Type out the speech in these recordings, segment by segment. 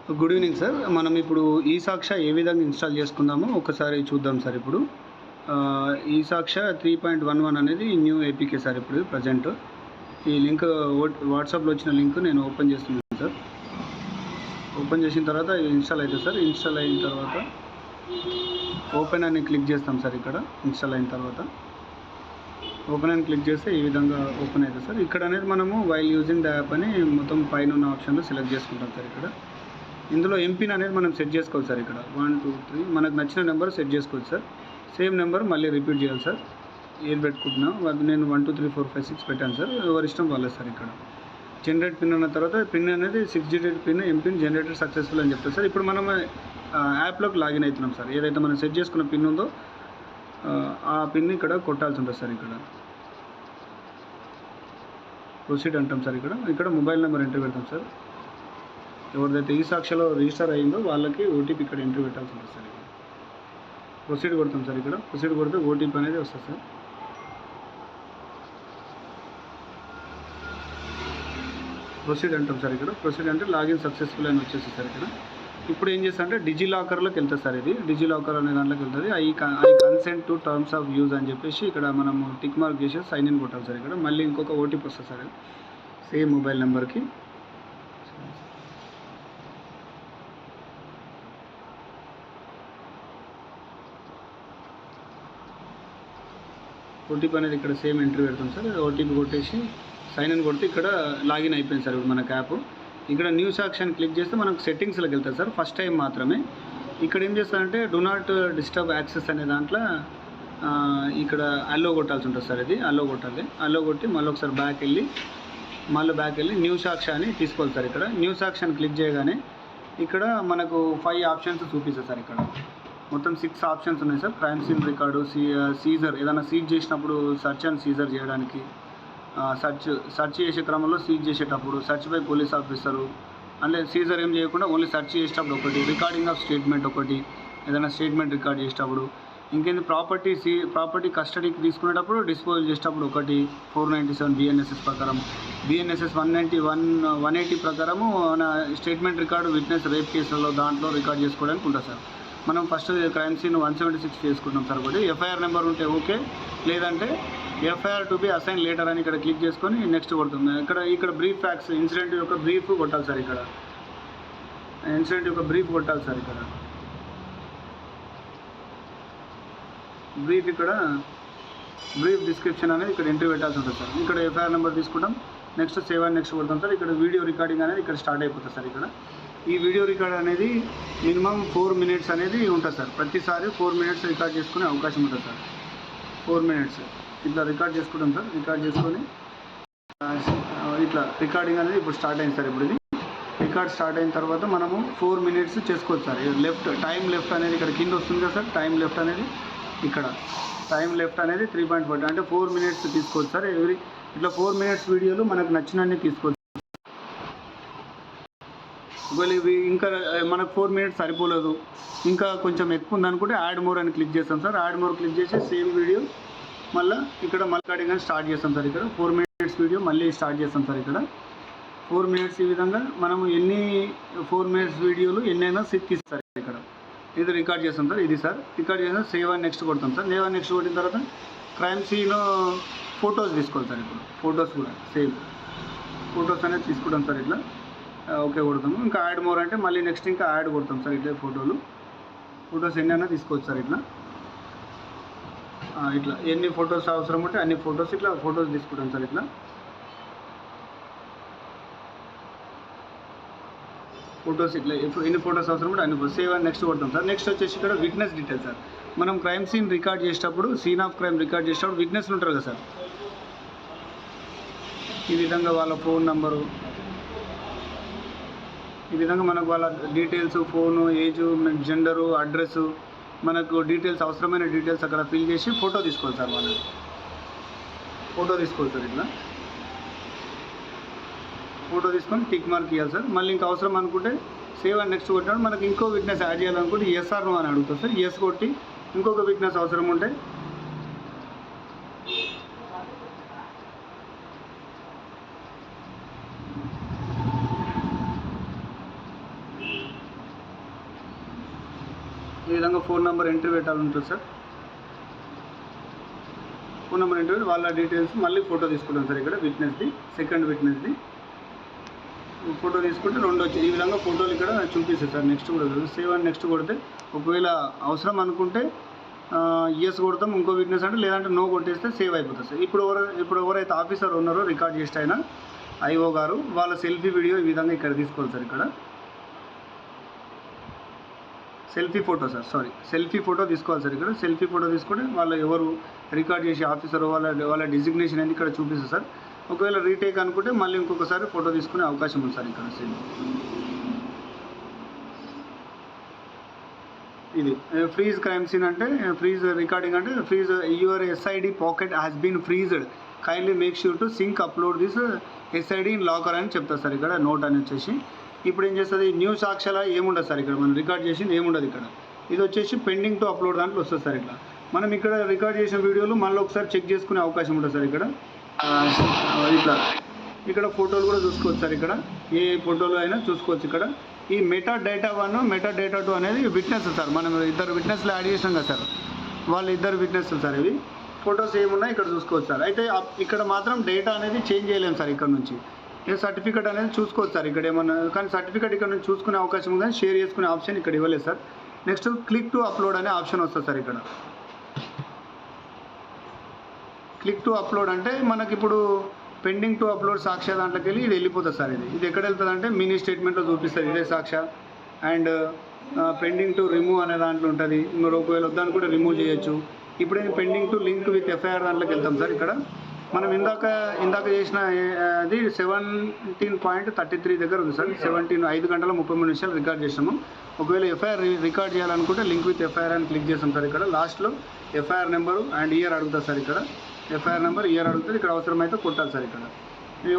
Good evening sir. మనం ఇప్పుడు ఈసాక్ష ఏ విధంగా ఇన్‌స్టాల్ చేసుకుందామో ఒకసారి చూద్దాం సార్ ఇప్పుడు. ఈసాక్ష 3.11 అనేది న్యూ ఏపీకే సార్ ఇప్పుడు ప్రెజెంట్. ఈ లింక్ వాట్సాప్‌లో వచ్చిన లింక్ నేను ఓపెన్ చేస్తున్నాను సార్. ఓపెన్ చేసిన తర్వాత ఇన్‌స్టాల్ అవుతుంది సార్. ఇన్‌స్టాల్ అయిన తర్వాత ఓపెన్ అని క్లిక్ చేస్తాం సార్. ఇక్కడ ఇన్‌స్టాల్ అయిన తర్వాత ఓపెన్ అని క్లిక్ చేస్తే ఈ విధంగా ఓపెన్ అవుతుంది సార్. ఇక్కడ అనేది మనము వైల్ యూజింగ్ ద యాప్ అని మొత్తం పైన ఉన్న ఆప్షన్లో సెలెక్ట్ చేసుకుంటాం సార్. ఇక్కడ ఇందులో ఎంపిన్ అనేది మనం సెట్ చేసుకోవాలి సార్. ఇక్కడ 1 2 3 మనకు నచ్చిన నెంబర్ సెట్ చేసుకోవచ్చు సార్. సేమ్ నెంబర్ మళ్ళీ రిపీట్ చేయాలి సార్. ఏది పెట్టుకుంటున్నా నేను 1 2 3 4 5 6 పెట్టాను సార్. ఎవరి ఇష్టం వాళ్ళే సార్. ఇక్కడ జనరేట్ పిన్ అన్న తర్వాత పిన్ అనేది 6 digit pin MPIN generator successful అని చెప్తారు సార్. ఇప్పుడు మనం యాప్లోకి లాగిన్ అవుతున్నాం సార్. ఏదైతే మనం సెట్ చేసుకున్న పిన్ ఉందో ఆ పిన్ ఇక్కడ కొట్టాల్సి ఉంటుంది సార్. ఇక్కడ ప్రొసీడ్ అంటాం సార్. ఇక్కడ మొబైల్ నెంబర్ ఎంట్రీ పెడతాం సార్. ఎవరిదైతే ఈసాక్షలో రిజిస్టర్ అయ్యిందో వాళ్ళకి ఓటీపీ ఇక్కడ ఎంట్రీ పెట్టాల్సి ఉంటుంది సార్. ఇక్కడ ప్రొసీడ్ కొడతాం సార్. ఇక్కడ ప్రొసీడ్ కొడితే ఓటీపీ అనేది వస్తుంది సార్. ప్రొసీడ్ అంటాం సార్. ఇక్కడ ప్రొసీడ్ అంటే లాగిన్ సక్సెస్ఫుల్ అని వచ్చేసి సార్. ఇక్కడ ఇప్పుడు ఏం చేస్తా అంటే డిజిలాకర్లోకి వెళ్తుంది సార్. ఇది డిజిలాకర్ అనే దాంట్లోకి వెళ్తుంది. I consent to terms of use అని చెప్పేసి ఇక్కడ మనం టిక్ మార్క్ చేసి సైన్ ఇన్ కొట్టాలి సార్. ఇక్కడ మళ్ళీ ఇంకొక ఓటీపీ వస్తుంది సార్. సేమ్ మొబైల్ నెంబర్కి ఓటీపీ అనేది ఇక్కడ సేమ్ ఎంట్రీ పెడతాం సార్. ఓటీపీ కొట్టేసి సైన్ ఇన్ కొడితే ఇక్కడ లాగిన్ అయిపోయింది సార్. ఇప్పుడు మనకు యాప్ ఇక్కడ న్యూస్ యాక్షన్ క్లిక్ చేస్తే మనకు సెట్టింగ్స్లోకి వెళ్తుంది సార్. ఫస్ట్ టైం మాత్రమే ఇక్కడ ఏం చేస్తారంటే డూ నాట్ డిస్టర్బ్ యాక్సెస్ అనే దాంట్లో ఇక్కడ అల్లో కొట్టాల్సి ఉంటుంది సార్. ఇది అల్లో కొట్టాలి. అల్లో కొట్టి మళ్ళీ ఒకసారి బ్యాక్ వెళ్ళి న్యూస్ యాక్షన్ అని తీసుకోవాలి సార్. ఇక్కడ న్యూస్ యాక్షన్ క్లిక్ చేయగానే ఇక్కడ మనకు 5 ఆప్షన్స్ చూపిస్తుంది సార్. ఇక్కడ మొత్తం 6 ఆప్షన్స్ ఉన్నాయి sir. Crime scene record, seizure ఏదైనా సీజ్ చేసినప్పుడు సర్చ్ అండ్ సీజర్ చేయడానికి, సెర్చ్ చేసే క్రమంలో సీజ్ చేసేటప్పుడు, సెర్చ్ బై పోలీస్ ఆఫీసరు అంటే సీజర్ ఏం చేయకుండా ఓన్లీ సెర్చ్ చేసేటప్పుడు ఒకటి, రికార్డింగ్ ఆఫ్ స్టేట్మెంట్ ఒకటి, ఏదైనా స్టేట్మెంట్ రికార్డ్ చేసేటప్పుడు, ఇంకేంది ప్రాపర్టీ కస్టడీకి తీసుకునేటప్పుడు డిస్పోజల్ చేసేటప్పుడు ఒకటి, 497 బిఎన్ఎస్ఎస్ ప్రకారం, బిఎన్ఎస్ఎస్ 180 ప్రకారము మన స్టేట్మెంట్ రికార్డు విట్నెస్ రేప్ కేసులలో దాంట్లో రికార్డ్ చేసుకోవడానికి ఉంటుంది సార్. మనం ఫస్ట్ క్రైమ్ సీన్ 176 చేసుకుంటాం సార్. ఒకటి ఎఫ్ఐఆర్ నెంబర్ ఉంటే ఓకే, లేదంటే FIR to be assign later అని ఇక్కడ క్లిక్ చేసుకొని నెక్స్ట్ కొడుతుంది. ఇక్కడ బ్రీఫ్ ఫ్యాక్ట్స్ ఇన్సిడెంట్ యొక్క బ్రీఫ్ కొట్టాలి సార్. ఇక్కడ ఇన్సిడెంట్ యొక్క బ్రీఫ్ కొట్టాలి సార్. ఇక్కడ బ్రీఫ్ డిస్క్రిప్షన్ అనేది ఇక్కడ ఎంట్రీ పెట్టాల్సి ఉంటుంది సార్. ఇక్కడ ఎఫ్ఐఆర్ నెంబర్ తీసుకుంటాం. నెక్స్ట్ సేవ్ అని నెక్స్ట్ కొడతాం సార్. ఇక్కడ వీడియో రికార్డింగ్ అనేది ఇక్కడ స్టార్ట్ అయిపోతుంది సార్. ఇక్కడ ఈ వీడియో రికార్డ్ అనేది మినిమం 4 మినిట్స్ అనేది ఉంటుంది సార్. ప్రతిసారి 4 మినిట్స్ రికార్డ్ చేసుకునే అవకాశం ఉంటుంది సార్. 4 మినిట్స్ ఇట్లా రికార్డ్ చేసుకుంటాం సార్. రికార్డ్ చేసుకొని ఇట్లా రికార్డింగ్ అనేది ఇప్పుడు స్టార్ట్ అయింది సార్. ఇప్పుడు ఇది రికార్డ్ స్టార్ట్ అయిన తర్వాత మనము 4 మినిట్స్ చేసుకోవచ్చు సార్. టైం లెఫ్ట్ అనేది ఇక్కడ కింద వస్తుంది కదా సార్. టైం లెఫ్ట్ అనేది ఇక్కడ టైం లెఫ్ట్ అనేది 3.40 అంటే 4 మినిట్స్ తీసుకోవచ్చు సార్. ఇట్లా 4 మినిట్స్ వీడియోలు మనకు నచ్చినన్ని తీసుకోవచ్చు. ఒకవేళ ఇవి ఇంకా మనకు 4 మినిట్స్ సరిపోలేదు, ఇంకా కొంచెం ఎక్కువ ఉందనుకుంటే యాడ్ మోర్ అని క్లిక్ చేస్తాం సార్. యాడ్ మోర్ క్లిక్ చేసి సేమ్ వీడియో మళ్ళీ రికార్డింగ్ అని స్టార్ట్ చేస్తాం సార్. ఇక్కడ 4 మినిట్స్ వీడియో మళ్ళీ స్టార్ట్ చేస్తాం సార్. ఇక్కడ 4 మినిట్స్ ఈ విధంగా మనము 4 మినిట్స్ వీడియోలు ఎన్నైనా తీస్తారు. ఇక్కడ ఇది రికార్డ్ చేస్తాం సార్. ఇది సార్ రికార్డ్ చేసిన సేవ్ అని నెక్స్ట్ కొడతాం సార్. సేవ్ అని నెక్స్ట్ కొట్టిన తర్వాత క్రైమ్ సీన్ ఫొటోస్ తీసుకోవాలి సార్. ఇప్పుడు ఫొటోస్ కూడా సేమ్ ఫొటోస్ అనేది తీసుకుంటాం సార్. ఇట్లా ఓకే కొడతాము. ఇంకా యాడ్ మోర్ అంటే మళ్ళీ నెక్స్ట్ ఇంకా యాడ్ కొడతాం సార్. ఇట్లా ఫొటోస్ ఎన్నైనా తీసుకోవచ్చు సార్. ఇట్లా ఎన్ని ఫొటోస్ అవసరం ఉంటే అన్ని ఫొటోస్ తీసుకుంటాం సార్. ఇట్లా ఫొటోస్ ఇట్లా ఎన్ని ఫొటోస్ అవసరం ఉంటే అన్ని సేవ్ అని నెక్స్ట్ కొడతాం సార్. నెక్స్ట్ వచ్చేసి ఇక్కడ విట్నెస్ డీటెయిల్స్ సార్. మనం క్రైమ్ సీన్ రికార్డ్ చేసేటప్పుడు సీన్ ఆఫ్ క్రైమ్ రికార్డ్ చేసేటప్పుడు విట్నెస్లు ఉంటారు కదా సార్. ఈ విధంగా వాళ్ళ ఫోన్ నంబరు, ఈ విధంగా మనకు వాళ్ళ details, phone, age, gender, address, మనకు డీటెయిల్స్ అవసరమైన డీటెయిల్స్ అక్కడ ఫిల్ చేసి ఫోటో తీసుకోవాలి సార్. మనం ఫోటో తీసుకోవాలి సార్. ఇట్లా ఫోటో తీసుకొని టిక్ మార్క్ ఇవ్వాలి సార్. మళ్ళీ ఇంకా అవసరం అనుకుంటే సేవ్ అని నెక్స్ట్ కొట్టినప్పుడు మనకి ఇంకో విట్నెస్ యాడ్ చేయాలనుకుంటే ఎస్ ఆర్ నో అని అడుగుతుంది సార్. ఎస్ కొట్టి ఇంకొక విట్నెస్ అవసరం ఉంటే ఈ విధంగా ఫోన్ నెంబర్ ఎంట్రీ పెట్టాలి ఉంటుంది సార్. ఫోన్ నెంబర్ ఎంట్రీ వాళ్ళ డీటెయిల్స్ మళ్ళీ ఫోటో తీసుకుంటాం సార్. ఇక్కడ విట్నెస్ది, సెకండ్ విట్నెస్ది ఫోటో తీసుకుంటే 2 వచ్చి ఈ విధంగా ఫోటోలు ఇక్కడ చూపిస్తుంది సార్. నెక్స్ట్ కూడా సేవ్ అని నెక్స్ట్ కొడితే ఒకవేళ అవసరం అనుకుంటే ఎస్ కొడతాం, ఇంకో విట్నెస్ అంటే, లేదంటే నో కొట్టేస్తే సేవ్ అయిపోతుంది సార్. ఇప్పుడు ఎవరైతే ఆఫీసర్ ఉన్నారో రికార్డ్ చేస్తే అయినా ఐఓ గారు వాళ్ళ సెల్ఫీ వీడియో ఈ విధంగా ఇక్కడ తీసుకోవాలి సార్. ఇక్కడ selfie photo sir, selfie photo తీసుకోవాలి సార్. ఇక్కడ సెల్ఫీ ఫోటో తీసుకుంటే వాళ్ళు ఎవరు రికార్డ్ చేసే ఆఫీసర్ వాళ్ళ డిజిగ్నేషన్ అనేది ఇక్కడ చూపిస్తుంది సార్. ఒకవేళ రీటేక్ అనుకుంటే మళ్ళీ ఇంకొకసారి ఫోటో తీసుకునే అవకాశం ఉంది సార్. ఇక్కడ ఇది ఫ్రీజ్ క్రైమ్ సీన్ అంటే ఫ్రీజ్ రికార్డింగ్ అంటే freeze your SID packet has been freezed, kindly make sure to sync upload this SID in locker అని చెప్తారు సార్. ఇక్కడ నోట్ అని వచ్చేసి ఇప్పుడు ఏం చేస్తుంది, న్యూ సాక్ష్యాల ఏముండదు సార్. ఇక్కడ మనం రికార్డ్ చేసింది ఏముండదు. ఇక్కడ ఇది వచ్చేసి పెండింగ్ టు అప్లోడ్ దాంట్లో వస్తుంది సార్. ఇట్లా మనం ఇక్కడ రికార్డ్ చేసిన వీడియోలు మళ్ళీ ఒకసారి చెక్ చేసుకునే అవకాశం ఉంటుంది సార్. ఇక్కడ ఇక్కడ ఫోటోలు కూడా చూసుకోవచ్చు సార్. ఇక్కడ ఏ ఫోటోలు అయినా చూసుకోవచ్చు. ఇక్కడ ఈ మెటా డేటా 1 మెటా డేటా 2 అనేది విట్నెస్ సార్. మనం 2 విట్నెస్లు యాడ్ చేసినాం కదా సార్, వాళ్ళు 2 విట్నెస్లు సార్. ఇవి ఫొటోస్ ఏమున్నా ఇక్కడ చూసుకోవచ్చు సార్. అయితే ఇక్కడ మాత్రం డేటా అనేది చేంజ్ చేయలేము సార్. ఇక్కడ నుంచి సర్టిఫికేట్ అనేది చూసుకోవచ్చు సార్. ఇక్కడ ఏమన్నా కానీ సర్టిఫికేట్ ఇక్కడ నుంచి చూసుకునే అవకాశం ఉంది, కానీ షేర్ చేసుకునే ఆప్షన్ ఇక్కడ ఇవ్వలేదు sir. Next click to upload అనే ఆప్షన్ వస్తుంది సార్. ఇక్కడ క్లిక్ టు అప్లోడ్ అంటే మనకి ఇప్పుడు పెండింగ్ టు అప్లోడ్ సాక్ష్య దాంట్లోకి వెళ్ళి ఇది వెళ్ళిపోతుంది సార్. ఇది ఎక్కడ వెళ్తుంది అంటే మినీ స్టేట్మెంట్లో చూపిస్తుంది ఇదే సాక్ష్య. అండ్ పెండింగ్ టు రిమూవ్ అనే దాంట్లో ఉంటుంది. మీరు ఒకవేళ వద్దాన్ని కూడా రిమూవ్ చేయొచ్చు. ఇప్పుడు pending to link with FIR దాంట్లోకి వెళ్తాం సార్. ఇక్కడ మనం ఇందాక చేసిన అది 17.33 దగ్గర ఉంది సార్. 5 గంటల 33 నిమిషాలు రికార్డ్ చేసాము. ఒకవేళ ఎఫ్ఐఆర్ రికార్డ్ చేయాలనుకుంటే లింక్ విత్ ఎఫ్ఐఆర్ అని క్లిక్ చేస్తాం సార్. ఇక్కడ లాస్ట్లో ఎఫ్ఐఆర్ నెంబరు అండ్ ఇయర్ అడుగుతుంది సార్. ఇక్కడ ఎఫ్ఐఆర్ నెంబర్ ఇయర్ అడుగుతుంది. ఇక్కడ అవసరమైతే కొట్టాలి సార్. ఇక్కడ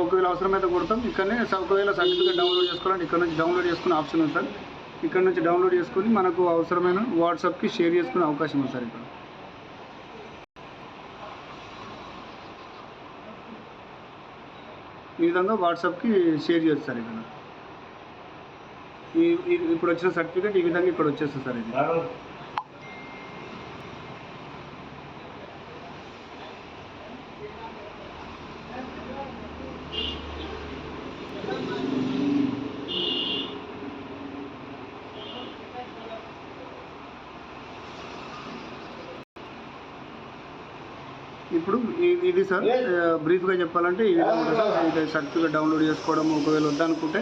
ఒకవేళ అవసరమైతే కొడతాం. ఇక్కడనే ఒకవేళ సర్టిఫికేట్ డౌన్లోడ్ చేసుకోవాలంటే ఇక్కడ నుంచి డౌన్లోడ్ చేసుకునే ఆప్షన్ ఉంది సార్. ఇక్కడ నుంచి డౌన్లోడ్ చేసుకుని మనకు అవసరమైన వాట్సాప్కి షేర్ చేసుకునే అవకాశం ఉంది సార్. ఇక్కడ ఈ విధంగా వాట్సాప్కి షేర్ చేయొచ్చు సార్. ఇక్కడ ఇప్పుడు వచ్చిన సర్టిఫికేట్ ఈ విధంగా ఇక్కడ వచ్చేస్తుంది సార్. ఇది ఇప్పుడు ఇది సార్ బ్రీఫ్గా చెప్పాలంటే ఈ విధంగా సార్. ఇది సర్టిఫికేట్ డౌన్లోడ్ చేసుకోవడం ఒకవేళ వద్దనుకుంటే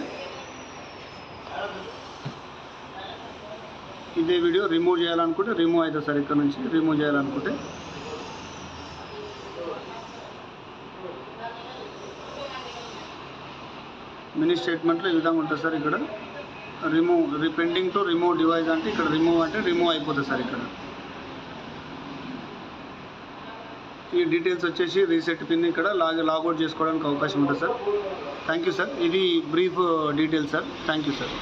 ఇదే వీడియో రిమూవ్ చేయాలనుకుంటే రిమూవ్ అవుతుంది సార్. ఇక్కడ నుంచి రిమూవ్ చేయాలనుకుంటే మినీ స్టేట్మెంట్లో ఈ విధంగా ఉంటుంది సార్. ఇక్కడ పెండింగ్ టు రిమూవ్ డివైస్ అంటే ఇక్కడ రిమూవ్ అంటే రిమూవ్ అయిపోతుంది సార్. ఇక్కడ ఈ డీటెయిల్స్ వచ్చేసి రీసెట్ పిన్ ఇక్కడ లాగౌట్ చేసుకోవడానికి అవకాశం ఉంటుంది సార్. Thank you sir. ఇది brief details sir. Thank you sir.